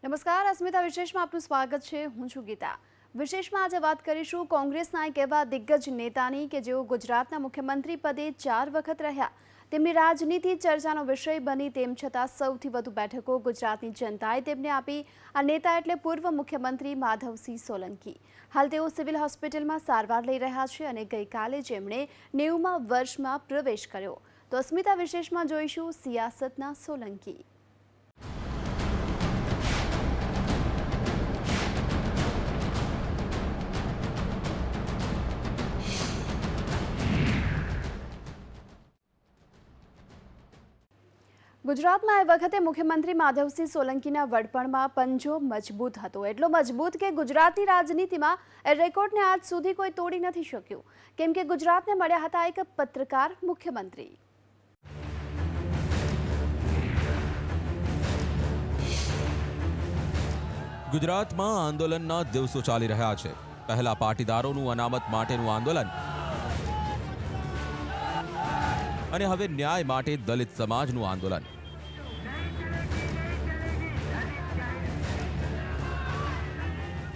નમસ્કાર, અસ્મિતા વિશેષમાં આપનું સ્વાગત છે. હું છું ગીતા. વિશેષમાં આજે વાત કરીશું કોંગ્રેસના એક એવા દિગ્ગજ નેતાની કે જેઓ ગુજરાતના મુખ્યમંત્રી પદે 4 વખત રહ્યા. તેમની રાજનીતિ ચર્ચાનો વિષય બની, તેમ છતાં સૌથી વધુ બેઠકો ગુજરાતની જનતાએ તેમને આપી. આ નેતા એટલે પૂર્વ મુખ્યમંત્રી માધવસિંહ સોલંકી. હાલ તેઓ સિવિલ હોસ્પિટલમાં સારવાર લઈ રહ્યા છે અને ગઈકાલે જેમણે 90મા વર્ષમાં પ્રવેશ કર્યો. તો અસ્મિતા વિશેષમાં જોઈશું સિયાસતના સોલંકી. ગુજરાતમાં એ વખતે મુખ્યમંત્રી માધવસિંહ સોલંકીના વડપણમાં પંજો મજબૂત હતો. એટલો મજબૂત કે ગુજરાતની રાજનીતિમાં એ રેકોર્ડને આજ સુધી કોઈ તોડી નથી શક્યું, કેમ કે ગુજરાતને મળ્યા હતા એક પત્રકાર મુખ્યમંત્રી. ગુજરાતમાં આંદોલનના દિવસો ચાલી રહ્યા છે. પહેલા પાટીદારોનું અનામત માટેનું આંદોલન અને હવે ન્યાય માટે દલિત સમાજનું આંદોલન.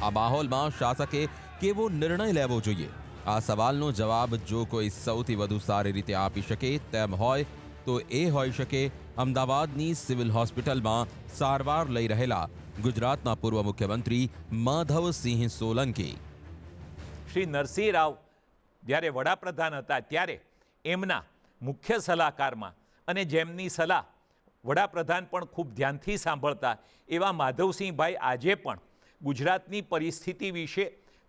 આ માહોલમાં શાસકે કેવો નિર્ણય લેવો જોઈએ? આ સવાલનો જવાબ જો કોઈ સૌથી વધુ સારી રીતે આપી શકે તેમ હોય તો એ હોઈ શકે અમદાવાદની સિવિલ હોસ્પિટલમાં સારવાર લઈ રહેલા ગુજરાતના પૂર્વ મુખ્યમંત્રી માધવસિંહ સોલંકી. શ્રી નરસિંહ રાવ જ્યારે વડાપ્રધાન હતા ત્યારે એમના મુખ્ય સલાહકારમાં અને જેમની સલાહ વડાપ્રધાન પણ ખૂબ ધ્યાનથી સાંભળતા એવા માધવસિંહભાઈ આજે પણ ગુજરાતની પરિસ્થિતિ વિશે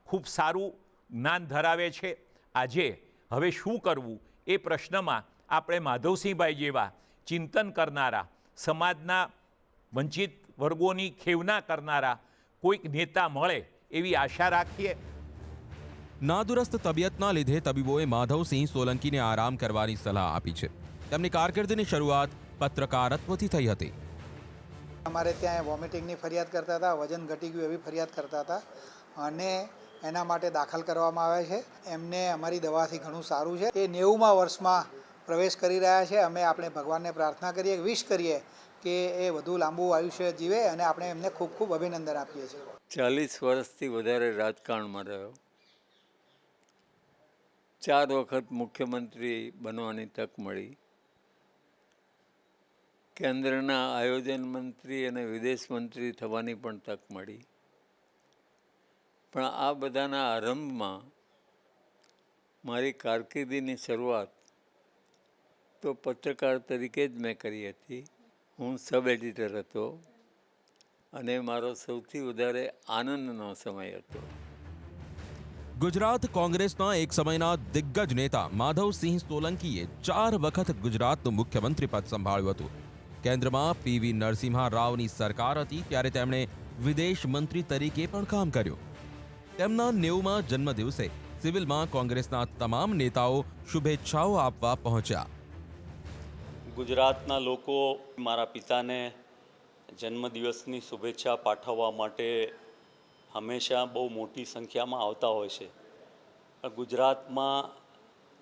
ખૂબ સારું જ્ઞાન ધરાવે છે. આજે હવે શું કરવું એ પ્રશ્નમાં આપણે માધવસિંહભાઈ જેવા ચિંતન કરનારા, સમાજના વંચિત વર્ગોની ખેવના કરનારા કોઈક નેતા મળે એવી આશા રાખીએ. નાદુરસ્ત તબિયતના લીધે તબીબોએ માધવસિંહ સોલંકીને આરામ કરવાની સલાહ આપી છે. તેમની કારકિર્દીની શરૂઆત પત્રકારત્વથી થઈ હતી. અમારે ત્યાં વોમિટિંગની ફરિયાદ કરતા હતા, વજન ઘટી ગયું એવી ફરિયાદ કરતા હતા અને એના માટે દાખલ કરવામાં આવે છે. એમને અમારી દવાથી ઘણું સારું છે. એ 90મા વર્ષમાં પ્રવેશ કરી રહ્યા છે. અમે આપણે ભગવાનને પ્રાર્થના કરીએ, વિશ કરીએ કે એ વધુ લાંબુ આયુષ્ય જીવે અને આપણે એમને ખૂબ ખૂબ અભિનંદન આપીએ છીએ. 40 વર્ષથી વધારે રાજકારણમાં રહ્યો. 4 વખત મુખ્યમંત્રી બનવાની તક મળી. કેન્દ્રના આયોજન મંત્રી અને વિદેશ મંત્રી થવાની પણ તક મળી. પણ આ બધાના આરંભમાં મારી કારકિર્દીની શરૂઆત તો પત્રકાર તરીકે જ મેં કરી હતી. હું સબ એડિટર હતો અને મારો સૌથી વધારે આનંદનો સમય હતો. ગુજરાત કોંગ્રેસના એક સમયના દિગ્ગજ નેતા માધવસિંહ સોલંકીએ 4 વખત ગુજરાતનું મુખ્યમંત્રી પદ સંભાળ્યું હતું. કેન્દ્રમાં પીવી નરસિંહા રાવની સરકાર હતી ત્યારે તેમણે વિદેશ મંત્રી તરીકે પણ કામ કર્યું. તેમના 90મા જન્મદિવસે સિવિલમાં કોંગ્રેસના તમામ નેતાઓ શુભેચ્છાઓ આપવા પહોંચ્યા. ગુજરાતના લોકો મારા પિતાને જન્મદિવસની શુભેચ્છા પાઠવવા માટે હંમેશા બહુ મોટી સંખ્યામાં આવતા હોય છે. ગુજરાતમાં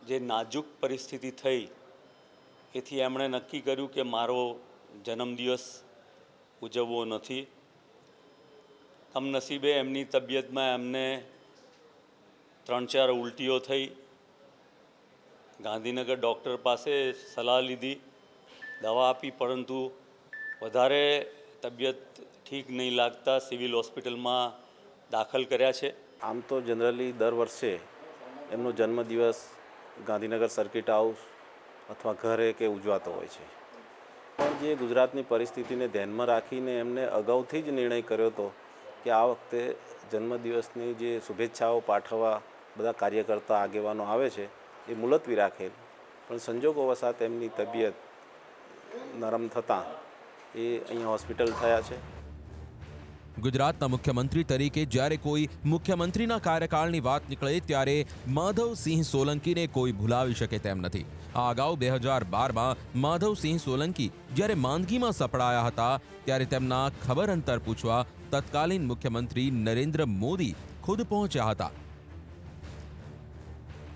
જે નાજુક પરિસ્થિતિ થઈ એથી એમણે નક્કી કર્યું કે મારો જન્મદિવસ ઉજવવો નથી. કમનસીબે એમની તબિયતમાં એમને 3-4 ઉલટીઓ થઈ. ગાંધીનગર ડૉક્ટર પાસે સલાહ લીધી, દવા આપી, પરંતુ વધારે તબિયત ઠીક નહીં લાગતા સિવિલ હોસ્પિટલમાં દાખલ કર્યા છે. આમ તો જનરલી દર વર્ષે એમનો જન્મદિવસ ગાંધીનગર સર્કિટ હાઉસ અથવા ઘરે કે ઉજવાતો હોય છે. પણ જે ગુજરાતની પરિસ્થિતિને ધ્યાનમાં રાખીને એમને અગાઉથી જ નિર્ણય કર્યો હતો કે આ વખતે જન્મદિવસની જે શુભેચ્છાઓ પાઠવવા બધા કાર્યકર્તા આગેવાનો આવે છે એ મુલતવી રાખેલ. પણ સંજોગોવશાત એમની તબિયત નરમ થતાં એ અહીંયા હોસ્પિટલ થયા છે. ગુજરાતના મુખ્યમંત્રી તરીકે જ્યારે કોઈ મુખ્યમંત્રીના કાર્યકાળની વાત નીકળે ત્યારે માધવસિંહ સોલંકીને કોઈ ભૂલાવી શકે તેમ નથી. આ અગાઉ 2012માં માધવસિંહ સોલંકી જ્યારે માંદગીમાં સપડાયા હતા ત્યારે તેમના ખબર અંતર પૂછવા તત્કાલીન મુખ્યમંત્રી નરેન્દ્ર મોદી ખુદ પહોંચ્યા હતા.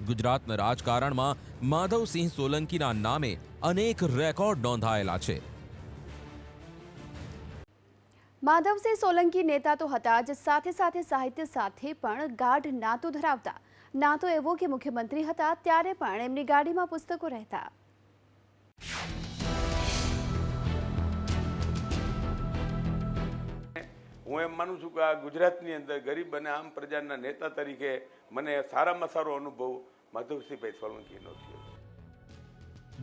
ગુજરાતના રાજકારણમાં માધવસિંહ સોલંકીના નામે અનેક રેકોર્ડ નોંધાયેલા છે. માધવસિંહ સોલંકી નેતા તો હતા જ, સાથે સાથે સાહિત્ય સાથે પણ ગાઢ નાતો ધરાવતા. નાતો એવો કે મુખ્યમંત્રી હતા ત્યારે પણ એમની ગાડીમાં પુસ્તકો રહેતા. હું એમ માનું છું કે આ ગુજરાતની અંદર ગરીબ અને આમ પ્રજાના નેતા તરીકે મને સારામાં સારો અનુભવ માધવસિંહભાઈ સોલંકીનો થયો.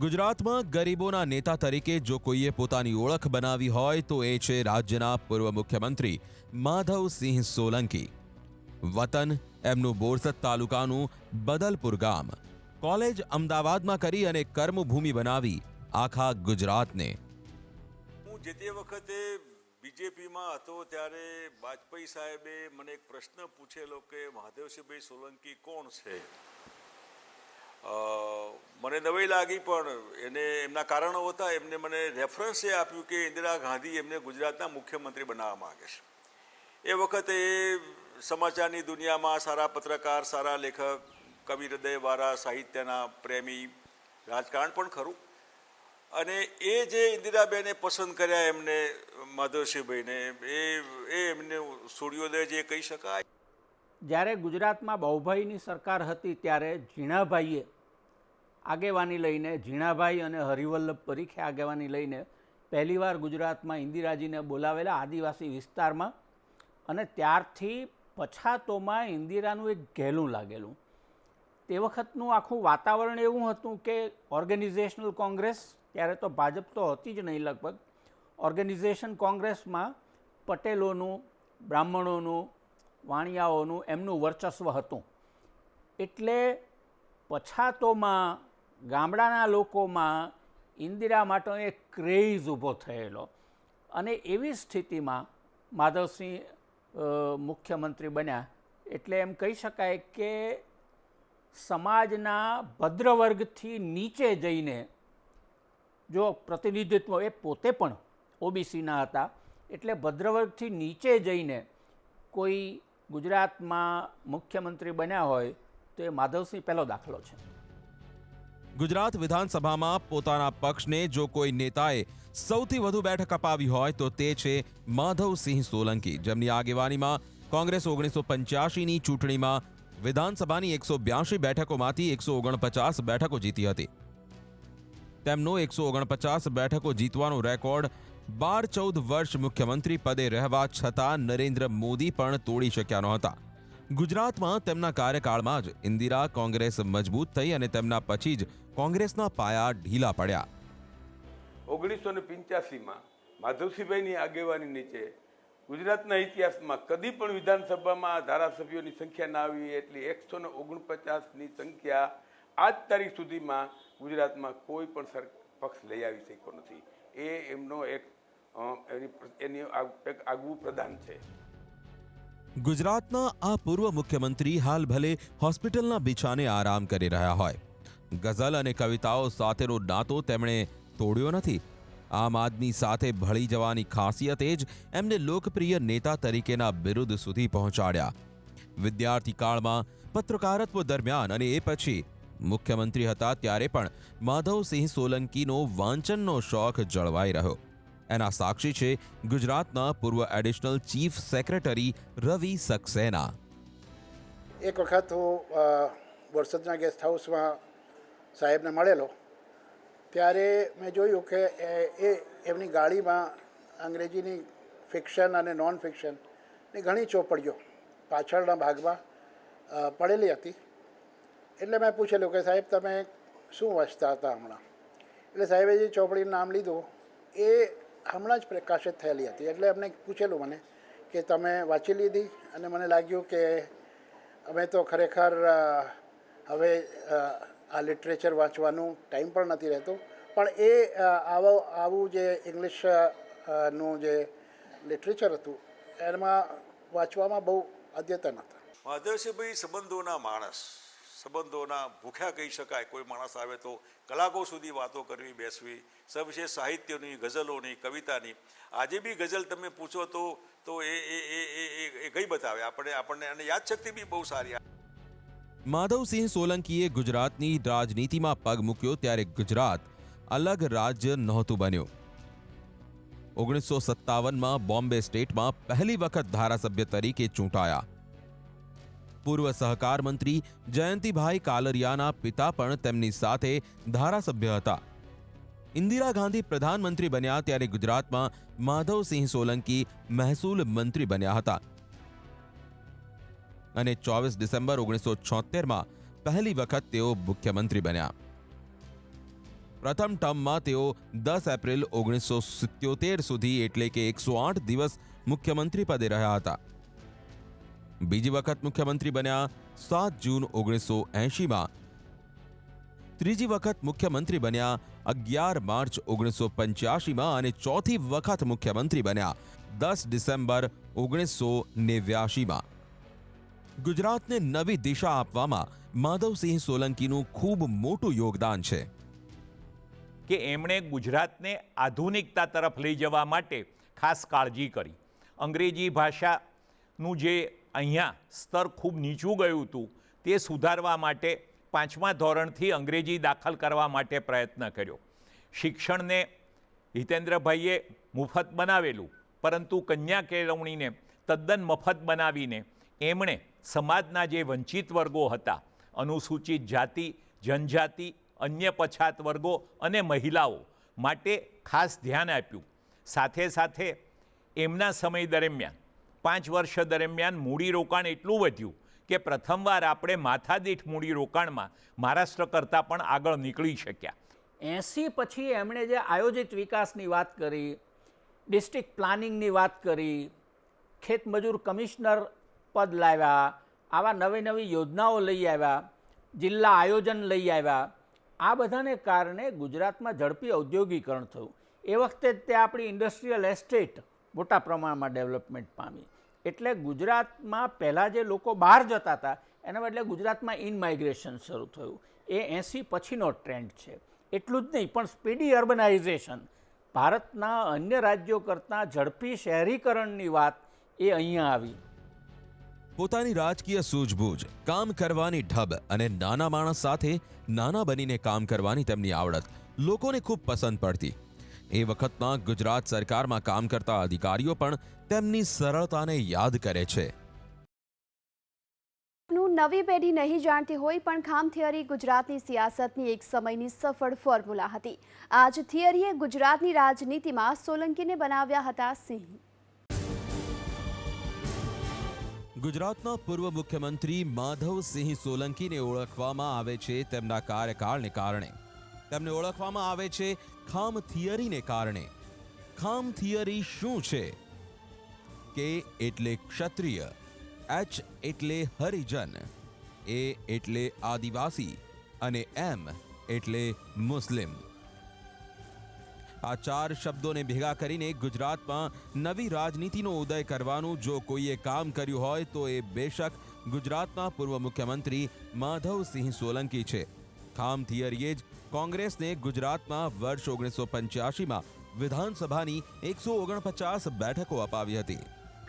ગુજરાતમાં ગરીબોના નેતા તરીકે જો કોઈએ પોતાની ઓળખ બનાવી હોય તો એ છે રાજ્યના પૂર્વ મુખ્યમંત્રી માધવસિંહ સોલંકી. વતન એમનું બોરસદ તાલુકાનું બદલપુર ગામ. કોલેજ અમદાવાદમાં કરી અને કર્મભૂમિ બનાવી આખા ગુજરાતને. હું જે તે વખતે બીજેપીમાં હતો ત્યારે વાજપેયી સાહેબે મને એક પ્રશ્ન પૂછેલો કે મહાદેવસિંહભાઈ સોલંકી કોણ છે. મને નવાઈ લાગી, પણ એને એમના કારણો હતા. એમને મને રેફરન્સ એ આપ્યું કે ઇન્દિરા ગાંધી એમને ગુજરાતના મુખ્યમંત્રી બનાવવા માગે છે. એ વખતે સમાચારની દુનિયામાં સારા પત્રકાર, સારા લેખક, કવિ હૃદયવાળા, સાહિત્યના પ્રેમી, રાજકારણ પણ ખરું. અને એ જે ઇન્દિરાબેને પસંદ કર્યા એમને માધવસિંહભાઈને, એ એમને સૂર્યોદય જે કહી શકાય. જ્યારે ગુજરાતમાં બાઉભાઈની સરકાર હતી ત્યારે ઝીણાભાઈએ આગેવાની લઈને, ઝીણાભાઈ અને હરિવલ્લભ પરીખે આગેવાની લઈને પહેલીવાર ગુજરાતમાં ઇન્દિરાજીને બોલાવેલા આદિવાસી વિસ્તારમાં, અને ત્યારથી પછાતોમાં ઇન્દિરાનું એક ઘેલું લાગેલું. તે વખતનું આખું વાતાવરણ એવું હતું કે ઓર્ગેનાઇઝેશનલ કોંગ્રેસ, ત્યારે તો ભાજપ તો હતી જ નહીં લગભગ, ઓર્ગેનાઇઝેશન કોંગ્રેસમાં પટેલોનું, બ્રાહ્મણોનું, વાણિયાઓનું એમનું વર્ચસ્વ હતું. એટલે પછાતોમાં, ગામડાના લોકોમાં ઇન્દિરા માટેનો એક ક્રેઝ ઊભો થયેલો. અને એવી સ્થિતિમાં માધવસિંહ મુખ્યમંત્રી બન્યા એટલે એમ કહી શકાય કે સમાજના ભદ્ર વર્ગથી નીચે જઈને જો પ્રતિનિધિત્વ, એ પોતે પણ ઓબીસીના હતા, એટલે ભદ્રવર્ગથી નીચે જઈને કોઈ ગુજરાતમાં મુખ્યમંત્રી બન્યા હોય તો એ માધવસિંહ પહેલો દાખલો છે. ગુજરાત વિધાનસભામાં પોતાના પક્ષને જો કોઈ નેતાએ સૌથી વધુ બેઠક અપાવી હોય તો તે છે માધવસિંહ સોલંકી, જેમની આગેવાનીમાં કોંગ્રેસ 1985ની ચૂંટણીમાં વિધાનસભાની 182 બેઠકોમાંથી 149 બેઠકો જીતી હતી. તેમનો 149 બેઠકો જીતવાનો રેકોર્ડ 12-14 વર્ષ મુખ્યમંત્રી પદે રહેવા છતાં નરેન્દ્ર મોદી પણ તોડી શક્યા નહોતા. ગુજરાતમાં તેમના કાર્યકાળમાં જ ઇન્દિરા કોંગ્રેસ મજબૂત થઈ અને તેમના પછી જ કોંગ્રેસના પાયા ઢીલા પડ્યા. 1985માં માધવસિંહભાઈની આગેવાની નીચે ગુજરાતના ઇતિહાસમાં કદી પણ વિધાનસભામાં ધારાસભ્યોની સંખ્યા ના આવી એટલી 149ની સંખ્યા આજ તારીખ સુધીમાં ગુજરાતમાં કોઈ પણ પક્ષ લઈ આવી શક્યો નથી. એ એમનો એક આગવું પ્રદાન છે. ગુજરાતના આ પૂર્વ મુખ્યમંત્રી હાલ ભલે હોસ્પિટલના બિછાને આરામ કરી રહ્યા હોય, ગઝલ અને કવિતાઓ સાથેનો નાતો તેમણે તોડ્યો નથી. આમ આદમી સાથે ભળી જવાની ખાસિયતે જ એમને લોકપ્રિય નેતા તરીકેના બિરુદ સુધી પહોંચાડ્યા. વિદ્યાર્થી કાળમાં, પત્રકારત્વ દરમિયાન અને એ પછી મુખ્યમંત્રી હતા ત્યારે પણ માધવસિંહ સોલંકીનો વાંચનનો શોખ જળવાઈ રહ્યો. એના સાક્ષી છે ગુજરાતના પૂર્વ એડિશનલ ચીફ સેક્રેટરી રવિ સક્સેના. એક વખત હું બોરસદના ગેસ્ટ હાઉસમાં સાહેબને મળેલો, ત્યારે મેં જોયું કે એ એમની ગાડીમાં અંગ્રેજીની ફિક્શન અને નોન ફિક્શનની ઘણી ચોપડીઓ પાછળના ભાગમાં પડેલી હતી. એટલે મેં પૂછેલું કે સાહેબ તમે શું વાંચતા હતા હમણાં? એટલે સાહેબે જે ચોપડીનું નામ લીધું એ હમણાં જ પ્રકાશિત થયેલી હતી. એટલે એમને પૂછેલું મને કે તમે વાંચી લીધી? અને મને લાગ્યું કે અમે તો ખરેખર હવે આ લિટરેચર વાંચવાનું ટાઈમ પણ નથી રહેતો, પણ એ આવું જે ઇંગ્લિશનું જે લિટરેચર હતું એમાં વાંચવામાં બહુ અદ્યતન હતા. મહાદેવસિંહભાઈ સંબંધોના માણસ, સંબંધોના ભૂખ્યા કહી શકાય. કોઈ માણસ આવે તો કલાકો સુધી વાતો કરવી, બેસવી, સવિશેષ સાહિત્યની, ગઝલોની, કવિતાની. આજે બી ગઝલ તમે પૂછો તો એ ગઈ બતાવે આપણને, અને યાદશક્તિ બી બહુ સારી. માધવસિંહ સોલંકીએ ગુજરાતની રાજનીતિમાં પગ મૂક્યો ત્યારે ગુજરાત અલગ રાજ્ય નહોતું બન્યું. 1957માં બોમ્બે સ્ટેટમાં પહેલી વખત ધારાસભ્ય તરીકે ચૂંટાયા. પૂર્વ સહકાર મંત્રી જયંતિભાઈ કાલરિયાના પિતા પણ તેમની સાથે ધારાસભ્ય હતા. ઇન્દિરા ગાંધી પ્રધાનમંત્રી બન્યા ત્યારે ગુજરાતમાં માધવસિંહ સોલંકી મહેસૂલ મંત્રી બન્યા હતા અને 24 ડિસેમ્બર 1976માં પહેલી વખત તેઓ મુખ્યમંત્રી બન્યા. પ્રથમ ટર્મમાં તેઓ 10 એપ્રિલ 1977 સુધી એટલે કે 108 દિવસ મુખ્યમંત્રી પદે રહ્યા હતા. બીજી વખત મુખ્યમંત્રી બન્યા 7 જૂન 1980માં. ત્રીજી વખત મુખ્યમંત્રી બન્યા 11 માર્ચ 1985માં અને ચોથી વખત મુખ્યમંત્રી બન્યા 10 ડિસેમ્બર 1989માં. ગુજરાતને નવી દિશા આપવામાં માધવસિંહ સોલંકીનું ખૂબ મોટું યોગદાન છે કે એમણે ગુજરાતને આધુનિકતા તરફ લઈ જવા માટે ખાસ કાળજી કરી. અંગ્રેજી ભાષાનું જે અહીંયા સ્તર ખૂબ નીચું ગયું હતું તે સુધારવા માટે 5મા ધોરણથી અંગ્રેજી દાખલ કરવા માટે પ્રયત્ન કર્યો. શિક્ષણને હિતેન્દ્રભાઈએ મુફત બનાવેલું, પરંતુ કન્યા કેળવણીને તદ્દન મફત બનાવીને એમણે સમાજના જે વંચિત વર્ગો હતા, અનુસૂચિત જાતિ, જનજાતિ, અન્ય પછાત વર્ગો અને મહિલાઓ માટે ખાસ ધ્યાન આપ્યું. સાથે સાથે એમના સમય દરમિયાન 5 વર્ષ દરમિયાન મૂડીરોકાણ એટલું વધ્યું કે પ્રથમવાર આપણે માથાદીઠ મૂડીરોકાણમાં મહારાષ્ટ્ર કરતાં પણ આગળ નીકળી શક્યા. 80 પછી એમણે જે આયોજિત વિકાસની વાત કરી, ડિસ્ટ્રિક્ટ પ્લાનિંગની વાત કરી, ખેતમજૂર કમિશનર પદ લાવ્યા, આવા નવી નવી યોજનાઓ લઈ આવ્યા, જિલ્લા આયોજન લઈ આવ્યા. આ બધાને કારણે ગુજરાતમાં ઝડપી ઔદ્યોગિકરણ થયું. એ વખતે જ તે આપણી ઇન્ડસ્ટ્રીયલ એસ્ટેટ મોટા પ્રમાણમાં ડેવલપમેન્ટ પામી. એટલે ગુજરાતમાં પહેલાં જે લોકો બહાર જતા હતા એના બદલે ગુજરાતમાં ઇન માઇગ્રેશન શરૂ થયું. એ 80 પછીનો ટ્રેન્ડ છે. એટલું જ નહીં, પણ સ્પીડી અર્બનાઇઝેશન, ભારતના અન્ય રાજ્યો કરતાં ઝડપી શહેરીકરણની વાત એ અહીંયા આવી. પોતાની રાજકીય સૂઝબૂઝ, કામ કરવાની ઢબ અને નાના માણસ સાથે નાના બનીને કામ કરવાની તેમની આવડત લોકોને ખૂબ પસંદ પડતી. એ વખતના ગુજરાત સરકારમાં કામ કરતા અધિકારીઓ પણ તેમની સરળતાને યાદ કરે છે. નવી પેઢી નહીં જાણતી હોય પણ ખામ થિયરી ગુજરાતની સિયાસતની એક સમયની સફળ ફોર્મ્યુલા હતી. આજ થિયરીએ ગુજરાતની રાજનીતિમાં સોલંકીને બનાવ્યા હતા સિંહ. ગુજરાતના પૂર્વ મુખ્યમંત્રી માધવસિંહ સોલંકીને ઓળખવામાં આવે છે તેમના કાર્યકાળને કારણે. તેમને ઓળખવામાં આવે છે ખામ થિયરીને કારણે. ખામ થિયરી શું છે? કે એટલે ક્ષત્રિય, એચ એટલે હરિજન, એ એટલે આદિવાસી અને એમ એટલે મુસ્લિમ. આ 4 શબ્દોને ભેગા કરીને ગુજરાતમાં નવી રાજનીતિનો ઉદય કરવાનું જો કોઈએ કામ કર્યું હોય તો એ બેશક ગુજરાતના પૂર્વ મુખ્યમંત્રી માધવસિંહ સોલંકી છે. ખામ થિયરીએ જ કોંગ્રેસને ગુજરાતમાં વર્ષ 1985માં વિધાનસભાની 149 બેઠકો અપાવી હતી.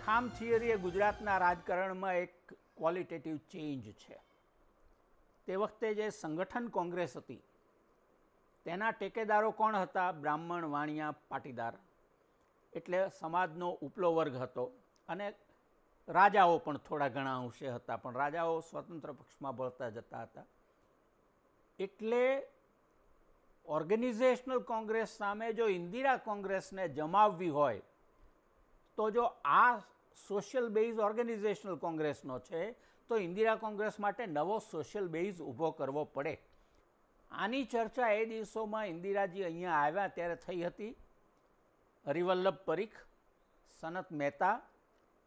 ખામ થિયરી એ ગુજરાતના રાજકારણમાં એક ક્વોલિટેટિવ ચેન્જ છે. તે વખતે જે સંગઠન કોંગ્રેસ હતી તેના ટેકેદારો કોણ હતા? બ્રાહ્મણ, વાણિયા, પાટીદાર, એટલે સમાજનો ઉપલો વર્ગ હતો. અને રાજાઓ પણ થોડા ઘણા અંશે હતા, પણ રાજાઓ સ્વતંત્ર પક્ષમાં ભળતા જતા હતા. એટલે ઓર્ગેનાઇઝેશનલ કોંગ્રેસ સામે જો ઇન્દિરા કોંગ્રેસને જમાવવી હોય તો જો આ સોશિયલ બેઝ ઓર્ગેનાઇઝેશનલ કોંગ્રેસનો છે તો ઇન્દિરા કોંગ્રેસ માટે નવો સોશિયલ બેઝ ઊભો કરવો પડે. આની ચર્ચા એ દિવસોમાં ઇન્દિરાજી અહીંયા આવ્યા ત્યારે થઈ હતી. હરિવલ્લભ પરીખ, સનત મહેતા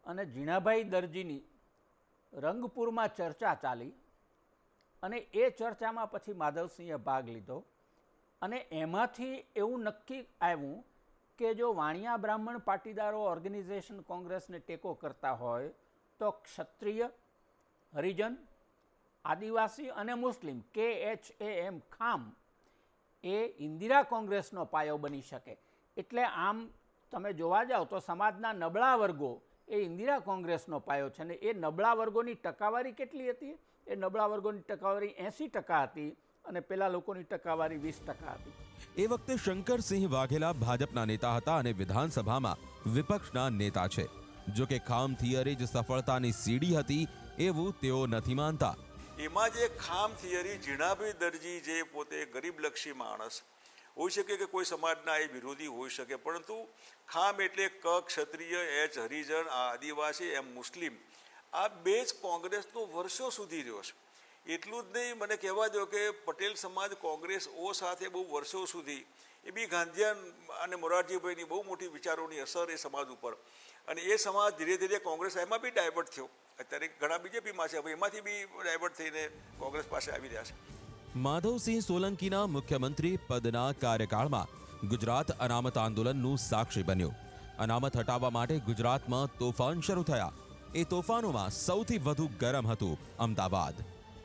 અને જીણાભાઈ દરજીની રંગપુરમાં ચર્ચા ચાલી અને એ ચર્ચામાં પછી માધવસિંહે ભાગ લીધો અને એમાંથી એવું નક્કી આવ્યું કે જો વાણિયા બ્રાહ્મણ પાટીદારો ઓર્ગેનાઇઝેશન કોંગ્રેસને ટેકો કરતા હોય તો ક્ષત્રિય, હરિજન, આદિવાસી અને મુસ્લિમ, KHAM ખામ, એ ઇન્દિરા કોંગ્રેસનો પાયો બની શકે. એટલે આમ તમે જોવા જાઓ તો સમાજના નબળા વર્ગો એ ઇન્દિરા કોંગ્રેસનો પાયો છે. અને એ નબળા વર્ગોની ટકાવારી કેટલી હતી? એ નબળા વર્ગોની ટકાવારી 80% હતી અને પેલા લોકોની ટકાવારી 20% હતી. એ વખતે શંકરસિંહ વાઘેલા ભાજપના નેતા હતા અને વિધાનસભામાં વિપક્ષના નેતા છે. જો કે ખામ થિયરી જ સફળતાની સીડી હતી એવું તેઓ નથી માનતા. એમાં જે ખામ થિયરી ઝીણાભાઈ દરજી જે પોતે ગરીબલક્ષી માણસ હોઈ શકે કે કોઈ સમાજના એ વિરોધી હોઈ શકે, પરંતુ ખામ એટલે ક ક્ષત્રિય, એચ હરિજન, આદિવાસી, એમ મુસ્લિમ, આ બે જ કોંગ્રેસનો વર્ષો સુધી રહ્યો છે. એટલું જ નહીં, મને કહેવા દો કે પટેલ સમાજ કોંગ્રેસ ઓ સાથે બહુ વર્ષો સુધી એ બી ગાંધીયન અને મોરારજીભાઈની બહુ મોટી વિચારોની અસર એ સમાજ ઉપર, અને એ સમાજ ધીરે ધીરે કોંગ્રેસ એમાં બી ડાયવર્ટ થયો. અત્યારે ઘણા બીજેપીમાં છે, હવે એમાંથી બી ડાયવર્ટ થઈને કોંગ્રેસ પાસે આવી રહ્યા છે. માધવસિંહ સોલંકીના મુખ્યમંત્રી પદના કાર્યકાળમાં ગુજરાત અનામત આંદોલનનું સાક્ષી બન્યું. અનામત હટાવવા માટે ગુજરાતમાં તોફાન શરૂ થયા. એ તોફાનોમાં સૌથી વધુ ગરમ હતું અમદાવાદ,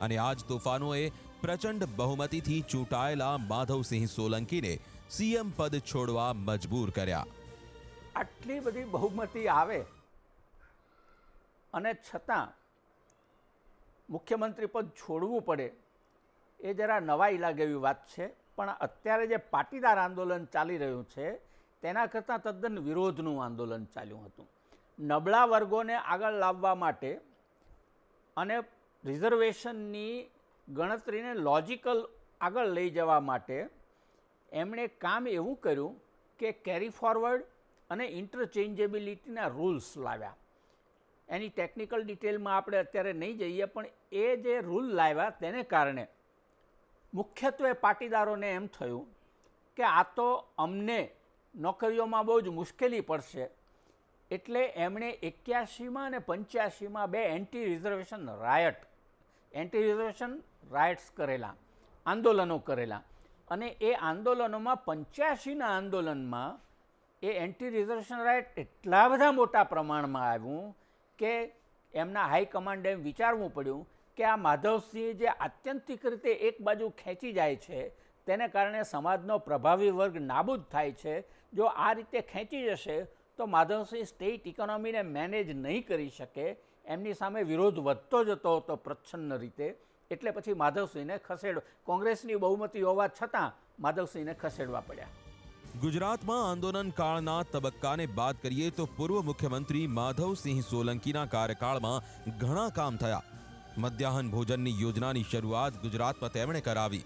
અને આ જ તોફાનોએ પ્રચંડ બહુમતીથી ચૂંટાયેલા માધવસિંહ સોલંકીને સીએમ પદ છોડવા મજબૂર કર્યા. આટલી બધી બહુમતી આવે અને છતાં મુખ્યમંત્રી પદ છોડવું પડે એ જરા નવાઈ લાગે એવી વાત છે. પણ અત્યારે જે પાટીદાર આંદોલન ચાલી રહ્યું છે તેના કરતાં તદ્દન વિરોધનું આંદોલન ચાલ્યું હતું. નબળા વર્ગોને આગળ લાવવા માટે અને રિઝર્વેશનની ગણતરીને લોજિકલ આગળ લઈ જવા માટે એમણે કામ એવું કર્યું કે કેરી ફોરવર્ડ અને ઇન્ટરચેન્જેબિલિટીના રૂલ્સ લાવ્યા. એની ટેકનિકલ ડિટેલમાં આપણે અત્યારે નહીં જઈએ, પણ એ જે રૂલ લાવ્યા તેને કારણે મુખ્યત્વે પાટીદારોને એમ થયું કે આ તો અમને નોકરીઓમાં બહુ જ મુશ્કેલી પડશે, એટલે એમણે 81માં અને 85માં બે એન્ટી રિઝર્વેશન રાયટ્સ કરેલા, આંદોલનો કરેલા. અને એ આંદોલનોમાં 85ના આંદોલનમાં એ એન્ટી રિઝર્વેશન રાઇટ એટલા બધા મોટા પ્રમાણમાં આવ્યું કે એમના હાઈકમાન્ડે એમ વિચારવું પડ્યું કે આ માધવસિંહ જે આત્યંતિક રીતે એક બાજુ ખેંચી જાય છે તેને કારણે સમાજનો પ્રભાવી વર્ગ નાબૂદ થાય છે. જો આ રીતે ખેંચી જશે તો માધવસિંહ સ્ટેટ ઇકોનોમીને મેનેજ નહીં કરી શકે. એમની સામે વિરોધ વધતો જતો હતો પ્રચ્છન્ન રીતે, એટલે પછી માધવસિંહને કોંગ્રેસની બહુમતી હોવા છતાં માધવસિંહને ખસેડવા પડ્યા. ગુજરાતમાં આંદોલન કાળના તબક્કાને બાદ કરીએ તો પૂર્વ મુખ્યમંત્રી માધવસિંહ સોલંકીના કાર્યકાળમાં ઘણા કામ થયા. મધ્યાહન ભોજનની યોજનાની શરૂઆત ગુજરાતમાં તેમણે કરાવી.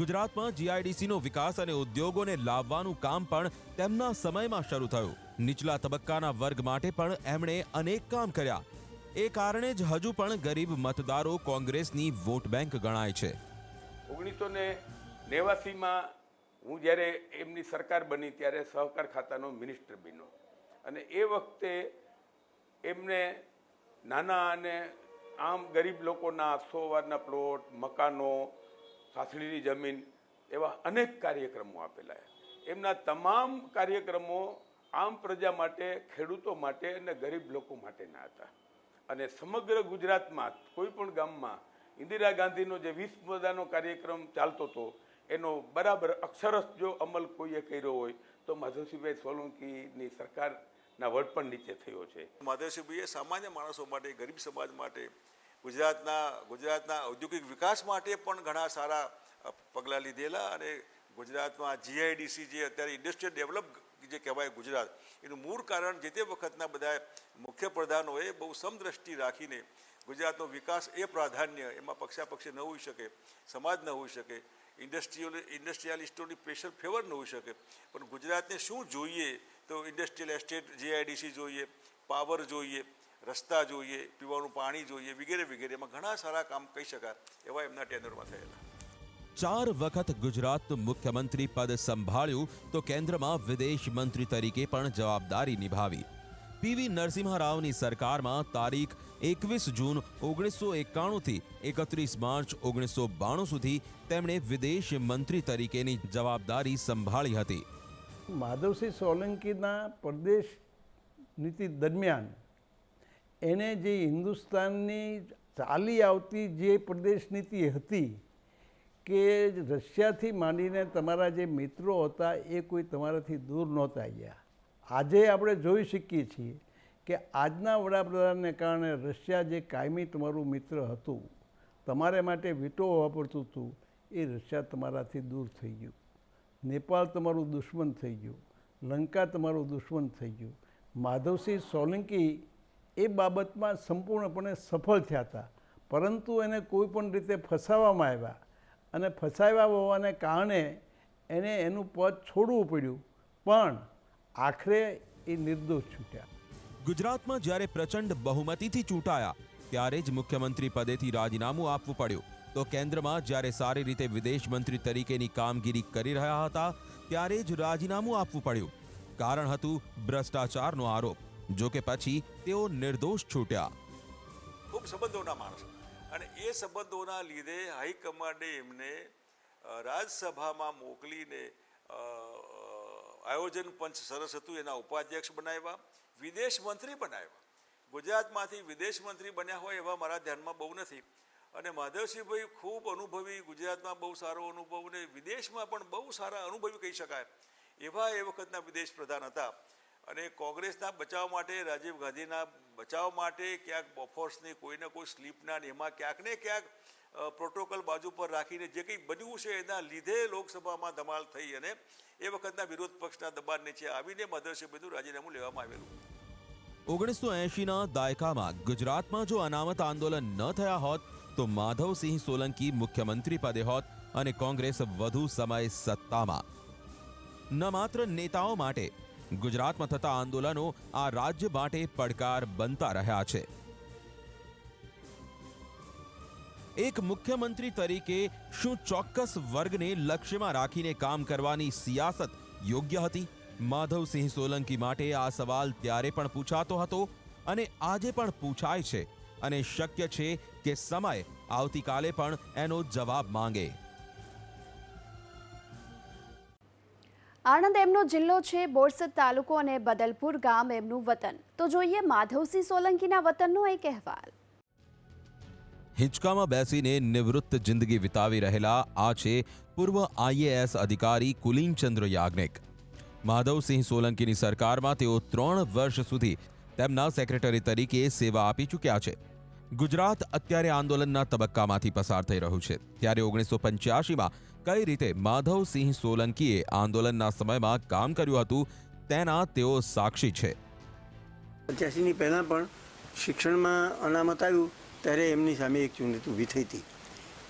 ગુજરાતમાં જીઆઈડીસીનો વિકાસ અને ઉદ્યોગોને લાવવાનું કામ પણ તેમના સમયમાં શરૂ થયું. નીચલા તબક્કાના વર્ગ માટે પણ એમણે અનેક કામ કર્યા. એ કારણે જ હજુ પણ ગરીબ મતદારો કોંગ્રેસની વોટ બેંક ગણાય છે. 1989માં હું જ્યારે એમની સરકાર બની ત્યારે સહકાર ખાતાનો મિનિસ્ટર બન્યો, અને એ વખતે એમને નાના અને આમ ગરીબ લોકોના 100 વારના પ્લોટ, મકાનો, સાસડીની જમીન એવા અનેક કાર્યક્રમો આપેલા. એમના તમામ કાર્યક્રમો આમ પ્રજા માટે, ખેડૂતો માટે અને ગરીબ લોકો માટેના હતા. અને સમગ્ર ગુજરાતમાં કોઈ પણ ગામમાં ઇન્દિરા ગાંધીનો જે 20 મુદ્દાનો કાર્યક્રમ ચાલતો હતો એનો બરાબર અક્ષરશ જો અમલ કોઈએ કર્યો હોય તો માધવસિંહભાઈ સોલંકીની સરકારના વડપણ નીચે થયો છે. માધવસિંહભાઈએ સામાન્ય માણસો માટે, ગરીબ સમાજ માટે, ગુજરાતના ઔદ્યોગિક વિકાસ માટે પણ ઘણા સારા પગલાં લીધેલા. અને ગુજરાતમાં જીઆઈડીસી જે અત્યારે ઇન્ડસ્ટ્રીયલ ડેવલપ જે કહેવાય ગુજરાત, એનું મૂળ કારણ જે તે વખતના બધા મુખ્ય પ્રધાનોએ બહુ સમદ્રષ્ટિ રાખીને ગુજરાતનો વિકાસ એ પ્રાધાન્ય, એમાં પક્ષાપક્ષી ન હોઈ શકે, સમાજ ન હોઈ શકે, ઇન્ડસ્ટ્રીયાલિસ્ટોની પ્રેશર ફેવર ન હોઈ શકે, પણ ગુજરાતને શું જોઈએ તો ઇન્ડસ્ટ્રીયલ એસ્ટેટ, જીઆઈડીસી જોઈએ, પાવર જોઈએ, રસ્તા જોઈએ, પીવાનું પાણી જોઈએ, વગેરે વગેરે. એમાં ઘણા સારા કામ કહી શકાય એવા એમના ટેન્ડરમાં થયેલા. 4 વખત ગુજરાતનું મુખ્યમંત્રી પદ સંભાળ્યું તો કેન્દ્રમાં વિદેશ મંત્રી તરીકે પણ જવાબદારી નિભાવી. પીવી નરસિંહ રાવની સરકારમાં તારીખ 21 જૂન 1991થી 31 માર્ચ 1992 સુધી તેમણે વિદેશ મંત્રી તરીકેની જવાબદારી સંભાળી હતી. માધવસિંહ સોલંકીના પ્રદેશ નીતિ દરમિયાન એણે જે હિન્દુસ્તાનની ચાલી આવતી જે પ્રદેશ નીતિ હતી કે રશિયાથી માંડીને તમારા જે મિત્રો હતા એ કોઈ તમારાથી દૂર નહોતા ગયા. આજે આપણે જોઈ શકીએ છીએ કે આજના વડાપ્રધાનને કારણે રશિયા જે કાયમી તમારું મિત્ર હતું, તમારે માટે વીટો વાપરતું હતું, એ રશિયા તમારાથી દૂર થઈ ગયું, નેપાળ તમારું દુશ્મન થઈ ગયું, લંકા તમારું દુશ્મન થઈ ગયું. માધવસિંહ સોલંકી એ બાબતમાં સંપૂર્ણપણે સફળ થયા હતા, પરંતુ એને કોઈ પણ રીતે ફસાવવામાં આવ્યા અને ફસાવ્યા હોવાને કારણે એને એનું પદ છોડવું પડ્યું, પણ આખરે એ નિર્દોષ છૂટ્યા. ગુજરાતમાં જ્યારે પ્રચંડ બહુમતીથી ચૂંટાયા ત્યારે જ મુખ્યમંત્રી પદેથી રાજીનામું આપવું પડ્યું, તો કેન્દ્રમાં જ્યારે સારી રીતે વિદેશ મંત્રી તરીકેની કામગીરી કરી રહ્યા હતા ત્યારે જ રાજીનામું આપવું પડ્યું. કારણ હતું ભ્રષ્ટાચારનો આરોપ. જો કે પછી તેઓ નિર્દોષ છૂટ્યા. ખૂબ સંબંધોના માણસ અને એ સંબંધોના લીધે હાઈકમાન્ડે એમને રાજ્યસભામાં મોકલીને આયોજન પંચ સરસ હતું એના ઉપાધ્યક્ષ બનાવ્યા, વિદેશ મંત્રી બનાવ્યા. ગુજરાતમાંથી વિદેશ મંત્રી બન્યા હોય એવા મારા ધ્યાનમાં બહુ નથી. અને માધવસિંહભાઈ ખૂબ અનુભવી, ગુજરાતમાં બહુ સારો અનુભવ ને વિદેશમાં પણ બહુ સારા અનુભવી કહી શકાય એવા એ વખતના વિદેશ પ્રધાન હતા. અને કોંગ્રેસના બચાવ માટે, રાજીવ ગાંધીના બચાવ માટે ક્યાંક બોફોર્સની કોઈને કોઈ સ્લીપના ને એમાં ક્યાંક ને ક્યાંક પ્રોટોકોલ બાજુ પર રાખીને જે કંઈ બન્યું છે એના લીધે લોકસભામાં ધમાલ થઈ અને એ વખતના વિરોધ પક્ષના દબાણ નીચે આવીને માધવસિંહભાઈનું રાજીનામું લેવામાં આવેલું. 1980ના દાયકામાં ગુજરાતમાં જો અનામત આંદોલન ન થયા હોત તો માધવસિંહ સોલંકી મુખ્યમંત્રી પદે હોત અને કોંગ્રેસ વધુ સમય સત્તામાં. ન માત્ર નેતાઓ માટે, ગુજરાતમાં થતા આંદોલનો આ રાજ્ય માટે પડકાર બનતા રહ્યા છે. એક મુખ્યમંત્રી તરીકે શું ચોક્કસ વર્ગને લક્ષ્યમાં રાખીને કામ કરવાની સિયાસત યોગ્ય હતી? માધવસિંહ સોલંકી માટે આ સવાલ ત્યારે પણ પૂછાતો હતો અને આજે પણ પૂછાય છે, અને શક્ય છે કે સમય આવતીકાલે પણ એનો જવાબ માંગે. આણંદ એમનો જિલ્લો છે, બોરસદ તાલુકો અને બદલપુર ગામ એમનું વતન. તો જોઈએ માધવસિંહ સોલંકીના વતનનો એક અહેવાલ. હિંચકામાં બેસીને નિવૃત્ત જિંદગી વિતાવી રહેલા આ છે પૂર્વ IAS અધિકારી કુલીનચંદ્ર યાજ્ઞિક. માધવસિંહ સોલંકીની સરકારમાં તેઓ 3 વર્ષ સુધી તેમના સેક્રેટરી તરીકે સેવા આપી ચૂક્યા છે. ગુજરાત અત્યારે આંદોલનના તબક્કામાંથી પસાર થઈ રહ્યું છે, ત્યારે 1985માં કઈ રીતે માધવસિંહ સોલંકીએ આંદોલનના સમયમાં કામ કર્યું હતું તેના તેઓ સાક્ષી છે. 85ની પહેલાં પણ શિક્ષણમાં અનામત આવ્યું ત્યારે એમની સામે એક ચૂંટણી ઊભી થઈ હતી.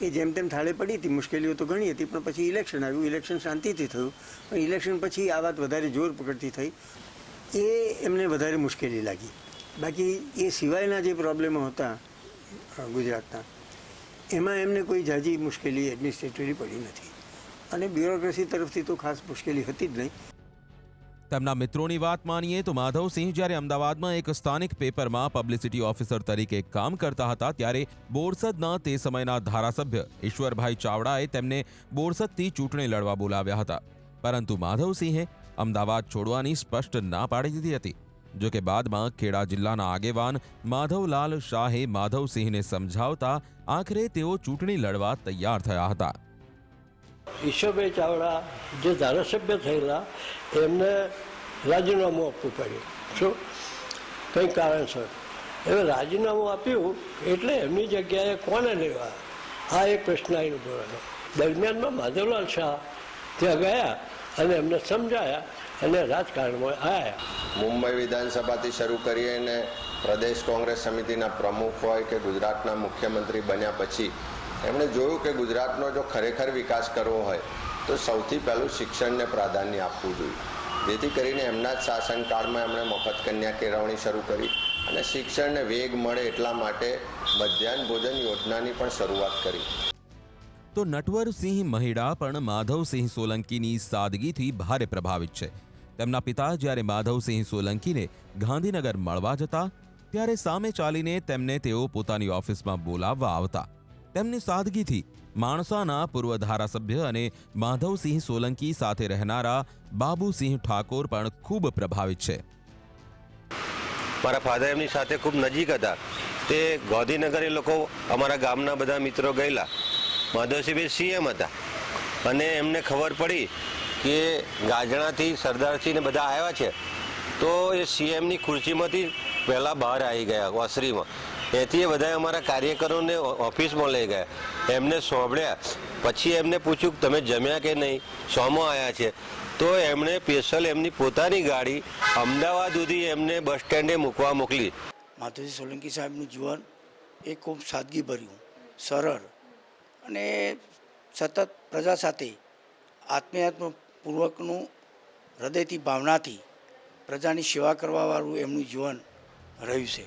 એ જેમ તેમ થાળે પડી હતી, મુશ્કેલીઓ તો ઘણી હતી, પણ પછી ઇલેક્શન આવ્યું. ઇલેક્શન શાંતિથી થયું, પણ ઇલેક્શન પછી આ વાત વધારે જોર પકડતી થઈ, એ એમને વધારે મુશ્કેલી લાગી. બાકી એ સિવાયના જે પ્રોબ્લેમો હતા ગુજરાતના, એમાં એમને કોઈ ઝાઝી મુશ્કેલી એડમિનિસ્ટ્રેટિવલી પડી નથી, અને બ્યુરોક્રેસી તરફથી તો ખાસ મુશ્કેલી હતી જ નહીં. તેમના મિત્રોની વાત માનીએ તો માધવસિંહ જ્યારે અમદાવાદમાં એક સ્થાનિક પેપરમાં પબ્લિસિટી ઓફિસર તરીકે કામ કરતા હતા ત્યારે બોરસદના તે સમયના ધારાસભ્ય ઈશ્વરભાઈ ચાવડાએ તેમને બોરસદથી ચૂંટણી લડવા બોલાવ્યા હતા, પરંતુ માધવસિંહે અમદાવાદ છોડવાની સ્પષ્ટ ના પાડી દીધી હતી. જો કે બાદમાં ખેડા જિલ્લાના આગેવાન માધવલાલ શાહે માધવસિંહને સમજાવતા આખરે તેઓ ચૂંટણી લડવા તૈયાર થયા હતા. ઈશ્વરભાઈ ચાવડા જે ધારાસભ્ય થયેલા એમને રાજીનામું આપવું પડ્યું. શું કંઈ કારણસર હવે રાજીનામું આપ્યું એટલે એમની જગ્યાએ કોને લેવા, આ એક પ્રશ્ન આવીને ઉભો રહ્યો. દરમિયાનમાં માધવલાલ શાહ ત્યાં ગયા અને એમને સમજાયા અને રાજકારણમાં આવ્યા. મુંબઈ વિધાનસભાથી શરૂ કરીને પ્રદેશ કોંગ્રેસ સમિતિના પ્રમુખ હોય કે ગુજરાતના મુખ્યમંત્રી બન્યા પછી એમણે જોયું કે ગુજરાતનો જો ખરેખર વિકાસ કરવો હોય તો સૌથી પહેલું શિક્ષણને પ્રાધાન્ય આપવું જોઈએ. જેથી કરીને એમના જ શાસનકાળમાં એમણે મફત કન્યા કેળવણી શરૂ કરી અને શિક્ષણને વેગ મળે એટલા માટે મધ્યાહન ભોજન યોજનાની પણ શરૂઆત કરી. તો નટવરસિંહ મહિડા પણ માધવસિંહ સોલંકીની સાદગીથી ભારે પ્રભાવિત છે. તેમના પિતા જ્યારે માધવસિંહ સોલંકીને ગાંધીનગર મળવા જતા ત્યારે સામે ચાલીને તેમને તેઓ પોતાની ઓફિસમાં બોલાવવા આવતા. તેમની સાદગીથી માણસાના પૂર્વ ધારાસભ્ય અને માધવસિંહ સોલંકી સાથે રહેનારા બાબુસિંહ ઠાકોર પણ ખૂબ પ્રભાવિત છે. મારા ફાધર એમની સાથે ખૂબ નજીક હતા. તે ગાંધીનગર એ લોકો અમારા ગામના બધા મિત્રો ગયેલા. માધવસિંહભાઈ CM હતા અને એમને ખબર પડી કે ગાજણાથી સરદારસિંહને બધા આવ્યા છે, તો એ CMની ખુરશીમાંથી પહેલાં બહાર આવી ગયા ઓસરીમાં એથી બધા અમારા કાર્યકરોને ઓફિસમાં લઈ ગયા, એમને સોંપડ્યા, પછી એમને પૂછ્યું કે તમે જમ્યા કે નહીં, શોમાં આવ્યા છે, તો એમણે સ્પેશિયલ એમની પોતાની ગાડી અમદાવાદ સુધી એમને બસ સ્ટેન્ડે મૂકવા મોકલી. માધવસિંહ સોલંકી સાહેબનું જીવન એ ખૂબ સાદગીભર્યું, સરળ અને સતત પ્રજા સાથે આત્મીયતાપૂર્વકનું હૃદયથી ભાવનાથી પ્રજાની સેવા કરવાવાળું એમનું જીવન રહ્યું છે.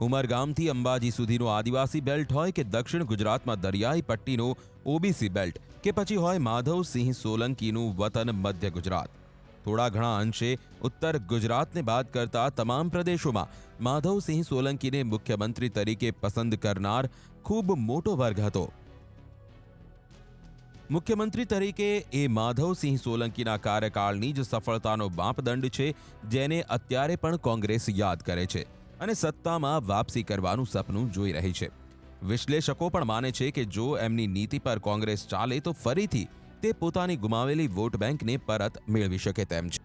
ઉમરગામથી અંબાજી સુધીનો આદિવાસી બેલ્ટ હોય કે દક્ષિણ ગુજરાતમાં દરિયાઈ પટ્ટીનો ઓબીસી બેલ્ટ કે પછી હોય માધવસિંહ સોલંકીનું વતન મધ્ય ગુજરાત, થોડા ઘણા અંશે ઉત્તર ગુજરાતને બાદ કરતા તમામ પ્રદેશોમાં માધવસિંહ સોલંકીને મુખ્યમંત્રી તરીકે પસંદ કરનાર ખૂબ મોટો વર્ગ હતો. મુખ્યમંત્રી તરીકે એ માધવસિંહ સોલંકીના કાર્યકાળની જ સફળતાનો માપદંડ છે, જેને અત્યારે પણ કોંગ્રેસ યાદ કરે છે અને સત્તામાં વાપસી કરવાનું સપનું જોઈ રહી છે. વિશ્લેષકો પણ માને છે કે જો એમની નીતિ પર કોંગ્રેસ ચાલે તો ફરીથી તે પોતાની ગુમાવેલી વોટ બેંકને પરત મેળવી શકે તેમ છે.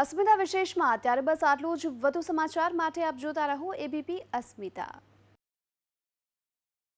અસ્મિતા વિશેષમાં અત્યારે બસ આટલું જ. વધુ સમાચાર માટે આપ જોતા રહો એબીપી અસ્મિતા.